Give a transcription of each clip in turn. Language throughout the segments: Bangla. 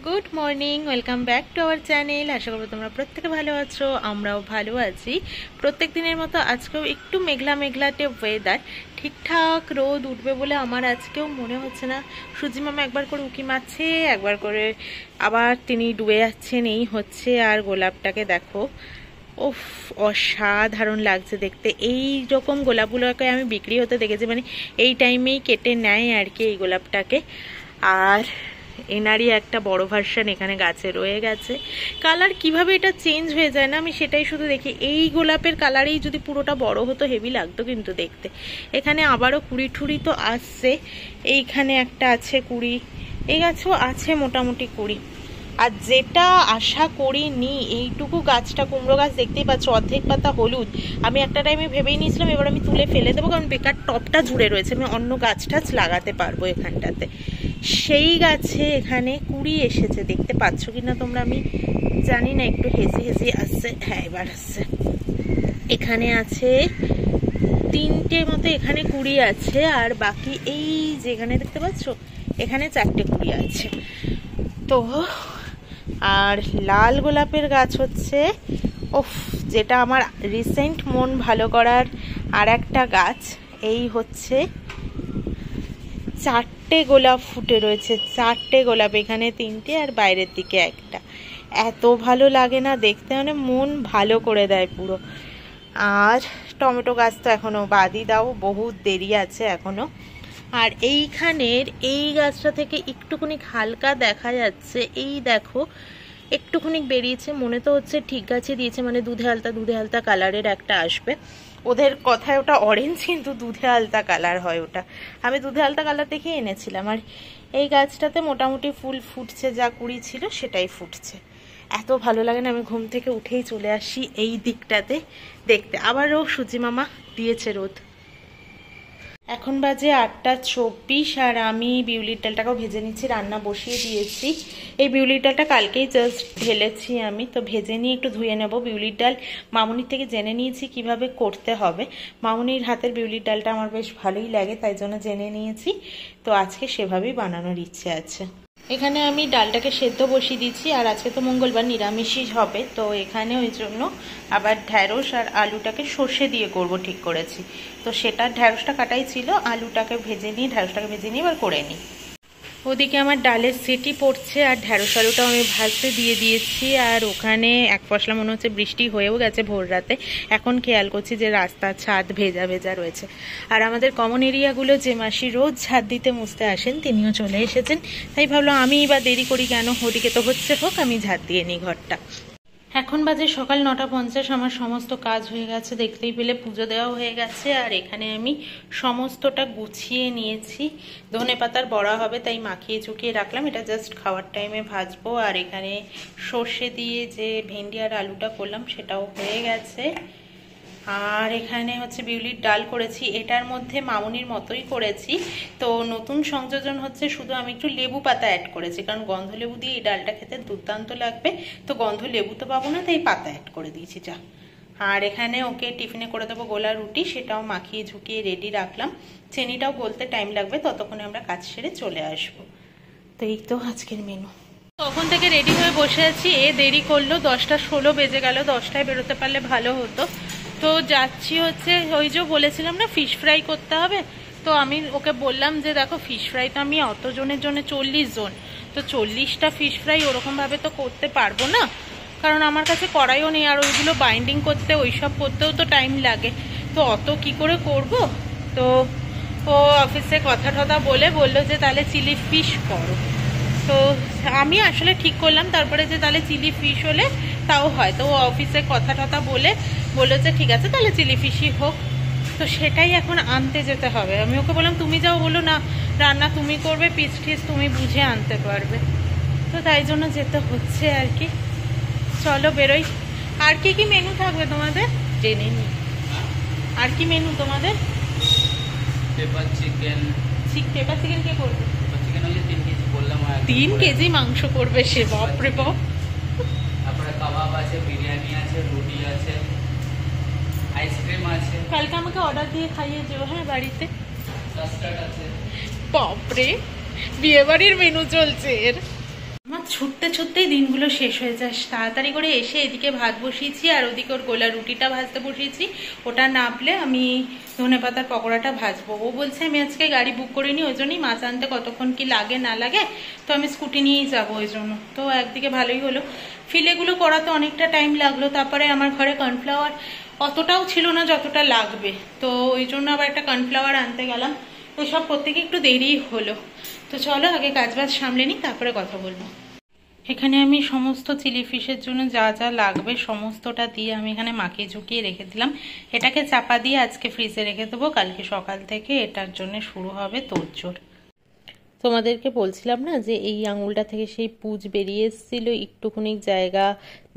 Good morning, welcome back to our channel. আশা করবো তোমরা প্রত্যেকে ভালো আছো, আমরাও ভালো আছি। প্রত্যেক দিনের মতো আজকেও একটু মেঘলা মেঘলাটে ওয়েদার, ঠিকঠাক রোদ উঠবে বলে আমার আজকেও মনে হচ্ছে না। সূর্যি মামা একবার করে উঁকি মারছে, একবার করে আবার তিনি ডুবে যাচ্ছেন, এই হচ্ছে। আর গোলাপটাকে দেখো, ওফ, অসাধারণ লাগছে দেখতে। এই রকম গোলাপগুলোকে আমি বিক্রি হতে দেখেছি, মানে এই টাইমেই কেটে নেয় আর কি এই গোলাপটাকে। আর এনারই একটা বড় ভার্সন এখানে গাছে রয়ে গেছে। কালার কিভাবে এটা চেঞ্জ হয়ে যায় না, আমি সেটাই শুধু দেখি। এই গোলাপের কালারেই যদি পুরোটা বড় হতো হেভি লাগতো কিন্তু দেখতে। এখানে আবারও কুড়ি ঠুড়ি তো আসছে, এইখানে একটা আছে কুড়ি, এই গাছেও আছে মোটামুটি কুড়ি। আর যেটা আশা করিনি, এইটুকু গাছটা, কুমড়ো গাছ দেখতেই পাচ্ছ, অর্ধেক পাতা হলুদ। আমি একটা টাইমে ভেবেই নিয়েছিলাম এবার আমি তুলে ফেলে দেবো, কারণ বেকার টপটা জুড়ে রয়েছে, আমি অন্য গাছ টাছ লাগাতে পারবো এখানটাতে। সেই গাছে এখানে কুড়ি এসেছে, দেখতে পাচ্ছ কিনা তোমরা আমি জানি না, একটু হেসে হেসে আসছে। হ্যাঁ, এবার আসছে। এখানে আছে তিনটে মতো, এখানে কুড়ি আছে, আর বাকি এই যেখানে দেখতে পাচ্ছ এখানে চারটে কুড়ি আছে। তো আর লাল গোলাপের গাছ হচ্ছে, ওফ, যেটা আমার রিসেন্ট মন ভালো করার আর একটা গাছ। এই হচ্ছে চারটে গোলাপ ফুটে রয়েছে, চারটে গোলাপ, এখানে তিনটে আর বাইরের দিকে একটা। এত ভালো লাগে না দেখতে, মানে মন ভালো করে দেয় পুরো। আর টমেটো গাছ তো এখনো বাদই দাও, বহুত দেরি আছে এখনো। আর এইখানের এই গাছটা থেকে একটুখানি হালকা দেখা যাচ্ছে, এই দেখো একটুখানি বেরিয়েছে, মনে তো হচ্ছে ঠিক গাছে দিয়েছে, মানে দুধে আলতা কালারের একটা আসবে। ওদের কথায় ওটা অরেঞ্জ, কিন্তু দুধে আলতা কালার হয় ওটা। আমি দুধে আলতা কালার দেখে এনেছিলাম। আর এই গাছটাতে মোটামুটি ফুল ফুটছে, যা কুড়ি ছিল সেটাই ফুটছে। এত ভালো লাগে না, আমি ঘুম থেকে উঠেই চলে আসি এই দিকটাতে দেখতে। আবারও সূর্যি মামা দিয়েছে রোদ। এখন বাজে 8:24, আর আমি বিউলির ডালটাকেও ভেজে নিচ্ছি, রান্না বসিয়ে দিয়েছি। এই বিউলির ডালটা কালকেই জাস্ট ঢেলেছি আমি, তো ভেজে নিয়ে একটু ধুয়ে নেব। বিউলির ডাল মামুনির থেকে জেনে নিয়েছি কিভাবে করতে হবে। মামুনির হাতের বিউলির ডালটা আমার বেশ ভালোই লাগে, তাই জন্য জেনে নিয়েছি। তো আজকে সেভাবেই বানানোর ইচ্ছে আছে। এখানে আমি ডালটাকে সেদ্ধ বসিয়ে দিচ্ছি, আর আজকে তো মঙ্গলবার, নিরামিষই হবে। তো এখানে ওই জন্য আবার ঢ্যাঁড়স আর আলুটাকে সর্ষে দিয়ে করব ঠিক করেছি। তো সেটা ঢ্যাঁড়সটা কাটাই ছিল, আলুটাকে ভেজে নিই, ঢ্যাঁড়সটাকে ভেজে নিই, এবার করে নিই। ওদিকে আমার ডালের সিটি পড়ছে, আর ঢ্যাঁড়স আলুটাও আমি ভাজতে দিয়ে দিয়েছি। আর ওখানে এক পশলা মনে হচ্ছে বৃষ্টি হয়েও গেছে ভোর রাতে। এখন খেয়াল করছি যে রাস্তার ছাদ ভেজা ভেজা রয়েছে। আর আমাদের কমন এরিয়াগুলো যে মাসি রোজ ছাদ দিতে মুছতে আসেন, তিনিও চলে এসেছেন। তাই ভাবলাম আমি বা দেরি করি কেন, ওদিকে তো হচ্ছে হোক, আমি ঝাড় দিয়ে নিই ঘরটা। এখন বাজে সকাল 9:50, আমার সমস্ত কাজ হয়ে গেছে, দেখতেই পেলে পুজো দেওয়া হয়ে গেছে। আর এখানে আমি সমস্তটা গুছিয়ে নিয়েছি। ধনেপাতার বড়া হবে, তাই মাখিয়ে চুকিয়ে রাখলাম, এটা জাস্ট খাওয়ার টাইমে ভাজবো। আর এখানে সর্ষে দিয়ে যে ভেন্ডি আর আলুটা করলাম সেটাও হয়ে গেছে। আর এখানে হচ্ছে বিউলির ডাল করেছি, এটার মধ্যে মামুনির মতোই করেছি। তো নতুন সংযোজন হচ্ছে, শুধু আমি একটু লেবু পাতা অ্যাড করেছি, কারণ গন্ধ লেবু দিয়ে এই ডালটা খেতে দুর্দান্ত লাগবে। তো গন্ধ লেবু তো পাবো না, তাই পাতা অ্যাড করে দিয়েছি যা। আর এখানে ওকে টিফিনে করে দেবো গোলা রুটি, সেটাও মাখিয়ে ঝুঁকিয়ে রেডি রাখলাম। চিনিটাও গলতে টাইম লাগবে, ততক্ষণে আমরা কাজ সেরে চলে আসবো। তো এই তো আজকের মেনু। তখন থেকে রেডি হয়ে বসে আছি, এ দেরি করলো, 10:16 বেজে গেল। 10টায় বেরোতে পারলে ভালো হতো। তো যাচ্ছি হচ্ছে, ওই যে বলেছিলাম না ফিশ ফ্রাই করতে হবে, তো আমি ওকে বললাম যে দেখো ফিশ ফ্রাই তো আমি অত জনের জন্য 40 জন, তো 40টা ফিশ ফ্রাই ওরকমভাবে তো করতে পারবো না, কারণ আমার কাছে কড়াইও নেই, আর ওইগুলো বাইন্ডিং করতে ওইসব করতেও তো টাইম লাগে। তো অত কি করে করব? তো ও অফিসে কথা টথা বললো যে তাহলে চিলি ফিশ করো। তো আমি আসলে ঠিক করলাম তারপরে যে তাহলে চিলি ফিশ হলে তাও হয়। তো ও অফিসে কথা টথা বললো যে ঠিক আছে তাহলে চিলি ফিশই হোক। তো সেটাই এখন আনতে যেতে হবে। আমি ওকে বললাম তুমি যাও, বলো না রান্না তুমি করবে, পিস টিস তুমি বুঝে আনতে পারবে। তো তাই জন্য যেতে হচ্ছে আর কি। চলো বেরোই। আর কি কি মেনু থাকবে তোমাদের জেনে নি? আর কি মেনু তোমাদের? Pepper chicken. পেপার চিকেন কে করবে? 3 কেজি মাংস করবে সে, বাপরে বাপ। তারপরে কাবাব আছে, বিরিয়ানি আছে, রুটি আছে, আইসক্রিম আছে। কালকে আমাকে অর্ডার দিয়ে খাইয়ে যেও, হ্যাঁ, বাড়িতে। কাস্টার্ড আছে। বাপরে, বিয়ে বাড়ির মেনু চলছে এর। আমার ছুটতে ছুটতেই দিনগুলো শেষ হয়ে যায়। তাড়াতাড়ি করে এসে এদিকে ভাত বসিয়েছি আর ওদিকে ওর গোলা রুটিটা ভাজতে বসিয়েছি। ওটা নাপলে আমি ধনেপাতার পকোড়াটা ভাজবো। ও বলছে আমি আজকে গাড়ি বুক করিনি, ওই জন্যই মাছ আনতে কতক্ষণ কি লাগে না লাগে, তো আমি স্কুটি নিয়েই যাবো ওই জন্য। তো একদিকে ভালোই হলো, ফিলেগুলো করাতে অনেকটা টাইম লাগলো। তারপরে আমার ঘরে কর্নফ্লাওয়ার অতটাও ছিল না যতটা লাগবে, তো ওই জন্য আবার একটা কর্নফ্লাওয়ার আনতে গেলাম। তো সব প্রত্যেকে একটু দেরি হলো। তো চলো আগে কাজবাজ সামলে নিই, তারপরে কথা বলবো। এখানে আমি সমস্ত চিলি ফিশের জন্য যা যা লাগবে সমস্তটা দিয়ে আমি এখানে মাখিয়ে ঝুঁকিয়ে রেখে দিলাম। এটাকে চাপা দিয়ে আজকে ফ্রিজে রেখে দেবো, কালকে সকাল থেকে এটার জন্য শুরু হবে তোড়জোড়। তোমাদেরকে বলছিলাম না যে এই আঙুলটা থেকে সেই পুঁজ বেরিয়ে এসেছিল, একটুখানি জায়গা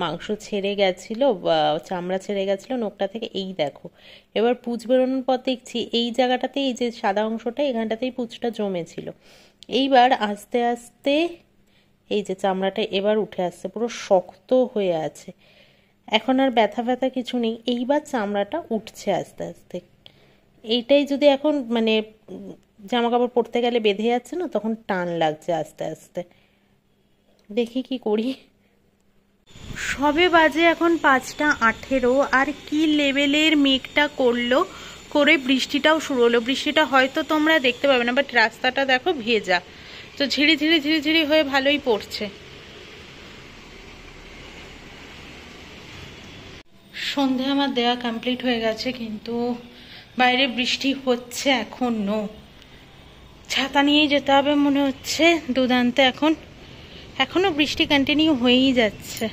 মাংস ছেড়ে গেছিল বা চামড়া ছেড়ে গেছিল নখটা থেকে। এই দেখো এবার পুঁজ বেরোনোর পর দেখছি এই জায়গাটাতে, এই যে সাদা অংশটা এখানটাতেই পুঁজটা জমেছিল। এইবার আস্তে আস্তে এই যে চামড়াটা এবার উঠে আসছে, পুরো শক্ত হয়ে আছে, এখন আর ব্যথা ব্যথা কিছু নেই। এইবার চামড়াটা উঠছে আস্তে আস্তে। এইটাই যদি এখন মানে জামা কাপড় পরতে গেলে বেঁধে যাচ্ছে না, তখন টান লাগছে আস্তে আস্তে। দেখি কি করি। সবে বাজে এখন 5:18, আর কি লেভেলের মেঘটা করলো, করে বৃষ্টিটাও শুরু হলো। বৃষ্টিটা হয়তো তোমরা দেখতে পাবে না, বাট রাস্তাটা দেখো ভেজা, তো ঝিরি ঝিরি ঝিরি ঝিরি হয়ে ভালোই পড়ছে। সন্ধে আমার দেওয়া কমপ্লিট হয়ে গেছে, কিন্তু বাইরে বৃষ্টি হচ্ছে এখনো। ছাতা নিয়েই যেতে হবে মনে হচ্ছে দুধ আনতে। এখনো বৃষ্টি কন্টিনিউ হয়েই যাচ্ছে।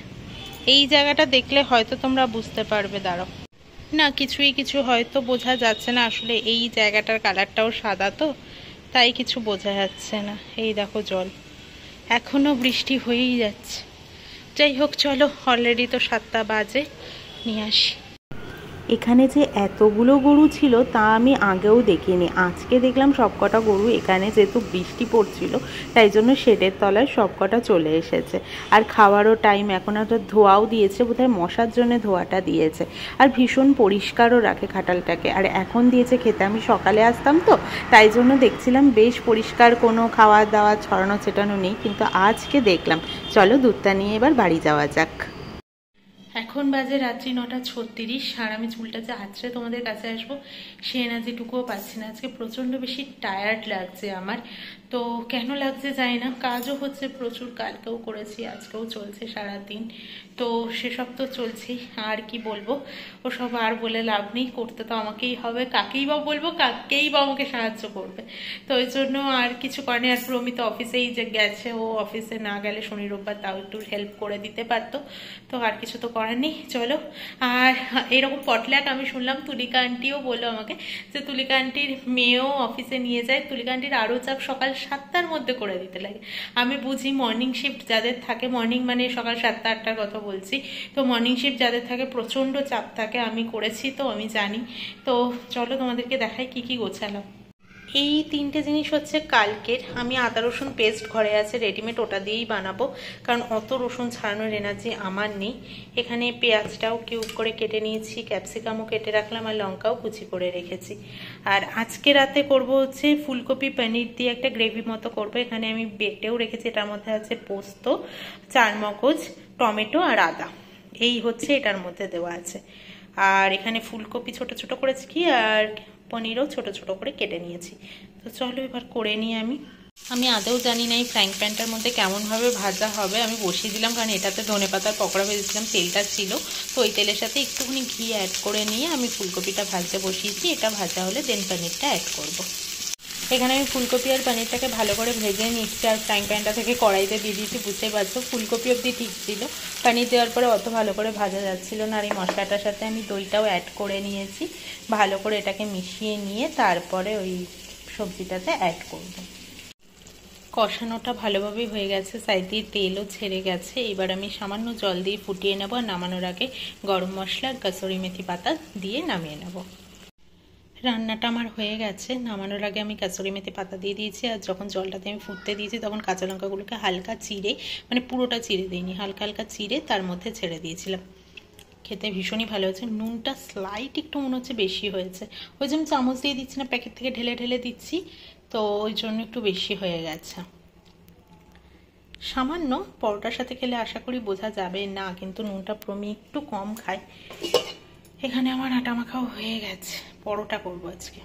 এই জায়গাটা দেখলে হয়তো তোমরা বুঝতে পারবে, দাঁড়াও। না কিছু হয়তো বোঝা যাচ্ছে না, আসলে এই জায়গাটার কালারটাও সাদা তো তাই কিছু বোঝা যাচ্ছে না। এই দেখো জল, এখনো বৃষ্টি হয়েই যাচ্ছে। যাই হোক চলো, অলরেডি তো 7টা বাজে, নিয়ে আসি। এখানে যে এতগুলো গরু ছিল তা আমি আগেও দেখিনি, আজকে দেখলাম সবকটা গরু এখানে, যেহেতু বৃষ্টি পড়ছিল তাই জন্য শেডের তলায় সবকটা চলে এসেছে। আর খাওয়ারও টাইম, এখন একটা ধোয়াও দিয়েছে, বোধহয় মশার জন্য ধোয়াটা দিয়েছে। আর ভীষণ পরিষ্কারও রাখে খাটালটাকে। আর এখন দিয়েছে খেতে, আমি সকালে আসতাম তো তাই জন্য দেখছিলাম বেশ পরিষ্কার, কোনো খাওয়া দাওয়া ছড়ানো ছেটানো নেই, কিন্তু আজকে দেখলাম। চলো দুধটা নিয়ে এবার বাড়ি যাওয়া যাক। এখন বাজে রাত্রি 9:36, আর আমি চুলটা যে আছড়ে তোমাদের কাছে আসবো সে এনার্জিটুকুও পাচ্ছি না। আজকে প্রচণ্ড বেশি টায়ার্ড লাগছে আমার, তো কেন লাগছে জানি না। কাজও হচ্ছে প্রচুর, কালকেও করেছি, আজকেও চলছে সারাদিন, তো সেসব তো চলছেই। আর কি বলবো, ওসব আর বলে লাভ নেই, করতে তো আমাকেই হবে। কাকেই বা বলবো, কাকেই বা আমাকে সাহায্য করবে, তো ওই জন্য আর কিছু করেনি। আর প্রমিত অফিসেই যে গেছে, ও অফিসে না গেলে শনি রোববার তাও একটু হেল্প করে দিতে পারতো, তো আর কিছু তো করার নেই। চলো। আর এরকম পটল্যাক আমি শুনলাম, তুলিকা আন্টিও বললো আমাকে যে তুলিকা আন্টির মেয়েও অফিসে নিয়ে যায়, তুলিকা আন্টির আরও চাপ সকাল 7টার মধ্যে করে দিতে লাগে। আমি বুঝি মর্নিং শিফট যাদের থাকে, মর্নিং মানে সকাল 7টা 8টার কথা বলছি, তো মর্নিং শিফট যাদের থাকে প্রচণ্ড চাপ থাকে, আমি করেছি তো আমি জানি। তো চলো তোমাদেরকে দেখাই কি কি গোছালাম। এই 3টে জিনিস হচ্ছে কালকের। আমি আদা রসুন পেস্ট ঘরে আছে রেডিমেড, ওটা দিয়েই বানাবো, কারণ অত রসুন ছাড়ানোর এনার্জি আমার নেই। এখানে পেঁয়াজটাও কিউব করে কেটে নিয়েছি, ক্যাপসিকামও কেটে রাখলাম, আর লঙ্কাও কুচি করে রেখেছি। আর আজকে রাতে করব হচ্ছে ফুলকপি পনির দিয়ে একটা গ্রেভি মতো করব। এখানে আমি বেটেও রেখেছি, এটার মধ্যে আছে পোস্ত, চারমগজ, টমেটো আর আদা, এই হচ্ছে এটার মধ্যে দেওয়া আছে। আর এখানে ফুলকপি ছোট ছোট করেছি কি, আর পনিরও ছোট ছোট করে কেটে নিয়েছি। তো চলো এবার করে নিই। আমি আদৌ জানি না এই ফ্রাইং প্যানটার মধ্যে কেমনভাবে ভাজা হবে। আমি বসিয়ে দিলাম, কারণ এটাতে ধনেপাতার পকোড়া ভেজেছিলাম, তেলটা ছিল, তো ওই তেলের সাথে একটুখানি ঘি অ্যাড করে নিয়ে আমি ফুলকপিটা ভাজতে বসিয়েছি। এটা ভাজা হলে দেন পনিরটা অ্যাড করব। এখানে আমি ফুলকপি আর পনিরটাকে ভালো করে ভেজে নিচ্ছি, আর ফ্রাইং প্যানটা থেকে কড়াইতে দিয়ে দিয়েছি। বুঝতেই পারছো ফুলকপি অবধি ঠিক ছিল, পনির দেওয়ার পরে অত ভালো করে ভাজা যাচ্ছিল না। আর এই মশলাটার সাথে আমি দইটাও অ্যাড করে নিয়েছি, ভালো করে এটাকে মিশিয়ে নিয়ে তারপরে ওই সবজিটাতে অ্যাড করব। কষানোটা ভালোভাবেই হয়ে গেছে, সাইড দিয়ে তেলও ছেড়ে গেছে। এবার আমি সামান্য জল দিয়ে ফুটিয়ে নেব, আর নামানোর আগে গরম মশলা আর কাসুরি মেথি পাতা দিয়ে নামিয়ে নেব। রান্নাটা আমার হয়ে গেছে, নামানোর আগে আমি কাসুরি মেথি পাতা দিয়ে দিয়েছি। আর যখন জলটাতে আমি ফুটতে দিয়েছি তখন কাঁচা লঙ্কাগুলোকে হালকা চিড়ে, মানে পুরোটা চিড়ে দিইনি, হালকা হালকা চিড়ে তার মধ্যে ছেড়ে দিয়েছিলাম। খেতে ভীষণই ভালো হয়েছে। নুনটা স্লাইট একটু মনে হচ্ছে বেশি হয়েছে, ওই জন্য চামচ দিয়ে দিচ্ছি না, প্যাকেট থেকে ঢেলে ঢেলে দিচ্ছি, তো ওই জন্য একটু বেশি হয়ে গেছে। সামান্য, পরোটার সাথে খেলে আশা করি বোঝা যাবে না, কিন্তু নুনটা প্রমি একটু কম খায়। এখানে আমার আটা মাখাও হয়ে গেছে, পরোটা করবো আজকে।